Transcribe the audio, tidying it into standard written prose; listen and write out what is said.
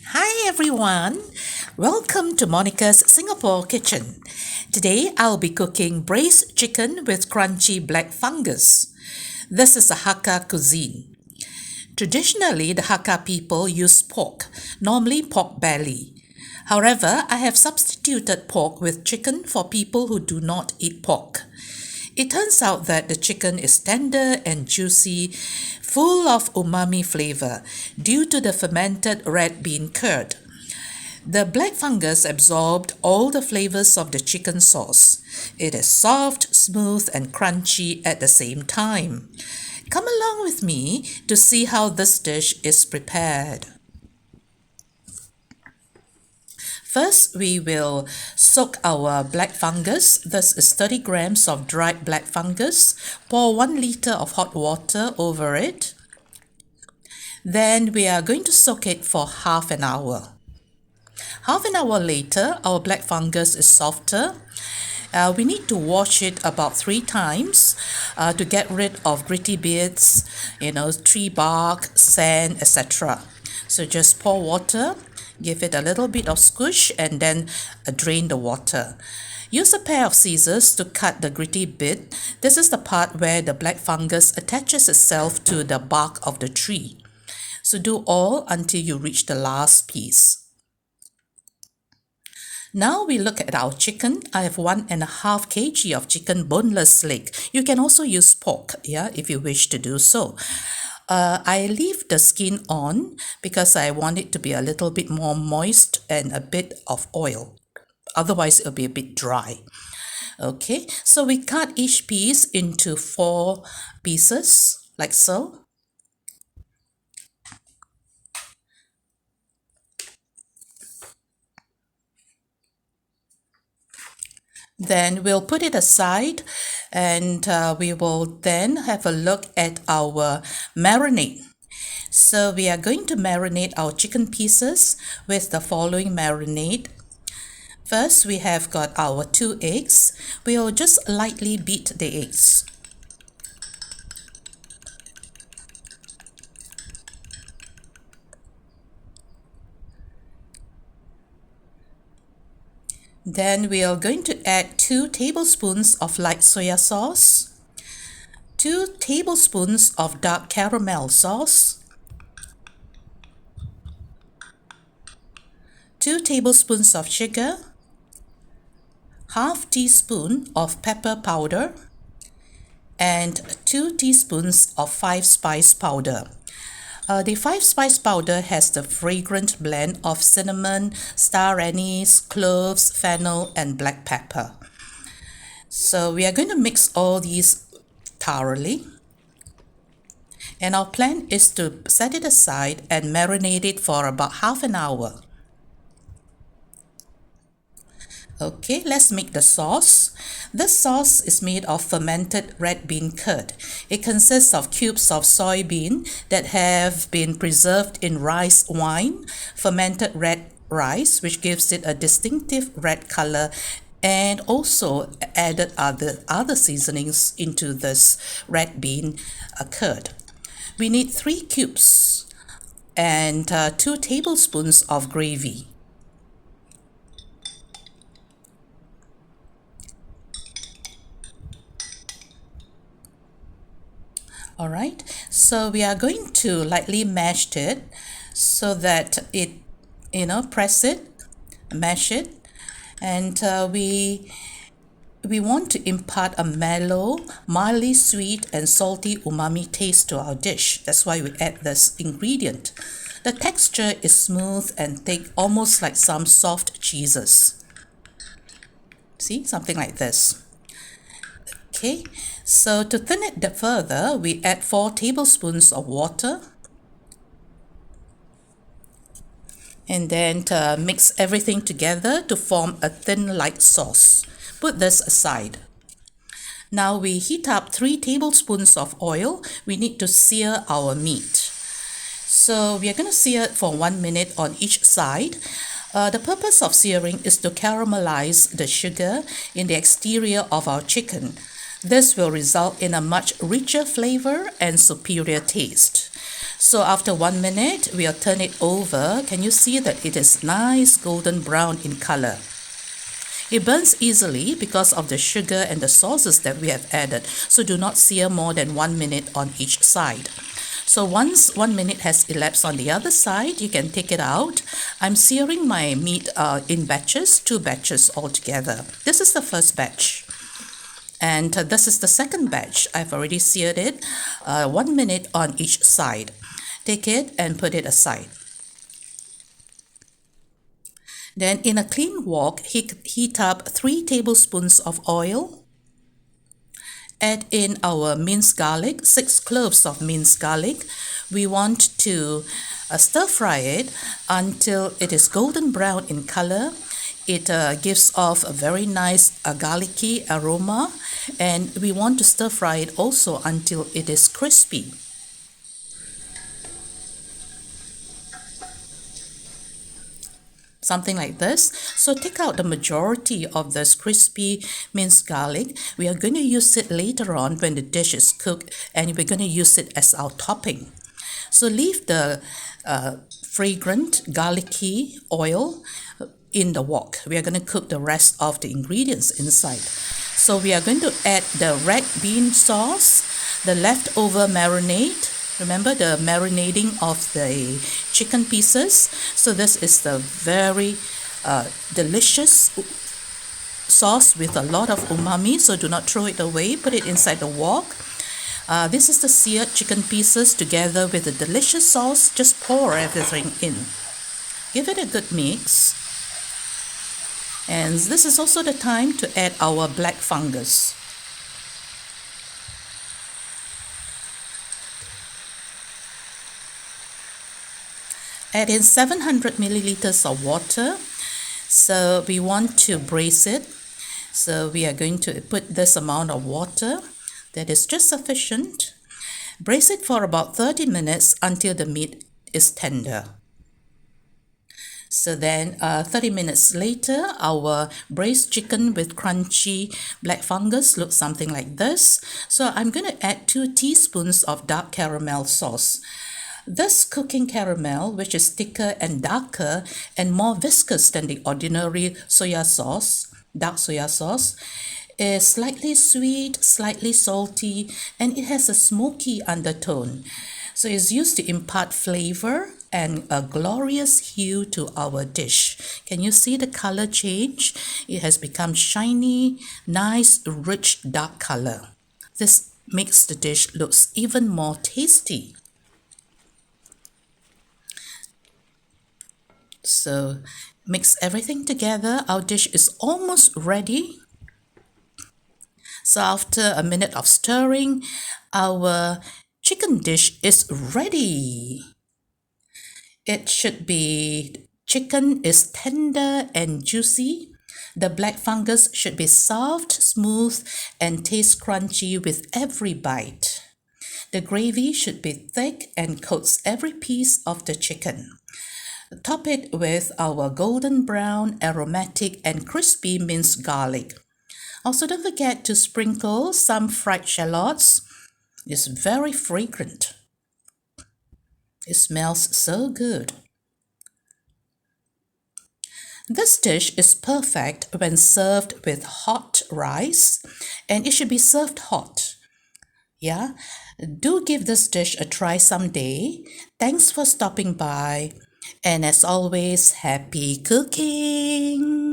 Hi everyone! Welcome to Monica's Singapore Kitchen. Today I'll be cooking braised chicken with crunchy black fungus. This is a Hakka cuisine. Traditionally, the Hakka people use pork, normally pork belly. However, I have substituted pork with chicken for people who do not eat pork. It turns out that the chicken is tender and juicy, full of umami flavor due to the fermented red bean curd. The black fungus absorbed all the flavors of the chicken sauce. It is soft, smooth, and crunchy at the same time. Come along with me to see how this dish is prepared. First, we will soak our black fungus. This is 30 grams of dried black fungus. Pour 1 liter of hot water over it. Then we are going to soak it for half an hour. Half an hour later, our black fungus is softer. We need to wash it about 3 times to get rid of gritty bits, tree bark, sand, etc. So just pour water, give it a little bit of squish, and then drain the water. Use a pair of scissors to cut the gritty bit. This is the part where the black fungus attaches itself to the bark of the tree. So do all until you reach the last piece. Now we look at our chicken. I have 1.5 kg of chicken boneless leg. You can also use pork, if you wish to do so. I leave the skin on because I want it to be a little bit more moist and a bit of oil. Otherwise, it'll be a bit dry. Okay, so we cut each piece into 4 pieces, like so. Then we'll put it aside and we will then have a look at our marinade. So we are going to marinate our chicken pieces with the following marinade. First, we have got our 2 eggs. We'll just lightly beat the eggs. Then we are going to add 2 tablespoons of light soya sauce, 2 tablespoons of dark caramel sauce, 2 tablespoons of sugar, half teaspoon of pepper powder, and 2 teaspoons of 5-spice powder. The 5-spice powder has the fragrant blend of cinnamon, star anise, cloves, fennel, and black pepper. So we are going to mix all these thoroughly. And our plan is to set it aside and marinate it for about half an hour. Okay, let's make the sauce. This sauce is made of fermented red bean curd. It consists of cubes of soybean that have been preserved in rice wine, fermented red rice, which gives it a distinctive red color, and also added other seasonings into this red bean curd. We need 3 cubes and 2 tablespoons of gravy. All right, so we are going to lightly mash it so that it, press it, mash it, and we want to impart a mellow, mildly sweet and salty umami taste to our dish. That's why we add this ingredient. The texture is smooth and thick, almost like some soft cheeses. See, something like this. Okay, so to thin it further, we add 4 tablespoons of water. And then mix everything together to form a thin light sauce. Put this aside. Now we heat up 3 tablespoons of oil. We need to sear our meat. So we are going to sear it for 1 minute on each side. The purpose of searing is to caramelize the sugar in the exterior of our chicken. This will result in a much richer flavor and superior taste. So after 1 minute, we'll turn it over. Can you see that it is nice golden brown in color? It burns easily because of the sugar and the sauces that we have added. So do not sear more than 1 minute on each side. So once 1 minute has elapsed on the other side, you can take it out. I'm searing my meat in batches, 2 batches altogether. This is the first batch. And this is the second batch. I've already seared it 1 minute on each side. Take it and put it aside. Then in a clean wok, heat up 3 tablespoons of oil. Add in our minced garlic, 6 cloves of minced garlic. We want to stir fry it until it is golden brown in color. It gives off a very nice garlicky aroma, and we want to stir fry it also until it is crispy. Something like this. So take out the majority of this crispy minced garlic. We are going to use it later on when the dish is cooked, and we're going to use it as our topping. So leave the fragrant garlicky oil in the wok. We are going to cook the rest of the ingredients inside. So we are going to add the red bean sauce, the leftover marinade. Remember the marinating of the chicken pieces? So this is the very delicious sauce with a lot of umami, so do not throw it away. Put it inside the wok. This is the seared chicken pieces together with the delicious sauce. Just pour everything in. Give it a good mix. And this is also the time to add our black fungus. Add in 700 milliliters of water. So we want to braise it. So we are going to put this amount of water. That is just sufficient. Braise it for about 30 minutes until the meat is tender. So then 30 minutes later, our braised chicken with crunchy black fungus looks something like this. So I'm going to add 2 teaspoons of dark caramel sauce. This cooking caramel, which is thicker and darker and more viscous than the ordinary soya sauce, dark soya sauce, is slightly sweet, slightly salty, and it has a smoky undertone. So it's used to impart flavor and a glorious hue to our dish. Can you see the color change? It has become shiny, nice, rich, dark color. This makes the dish looks even more tasty. So mix everything together. Our dish is almost ready. So after a minute of stirring, our chicken dish is ready. It should be, chicken is tender and juicy. The black fungus should be soft, smooth, and taste crunchy with every bite. The gravy should be thick and coats every piece of the chicken. Top it with our golden brown, aromatic, and crispy minced garlic. Also, don't forget to sprinkle some fried shallots. It's very fragrant. It smells so good. This dish is perfect when served with hot rice, and it should be served hot. Yeah, do give this dish a try someday. Thanks for stopping by. And as always, happy cooking!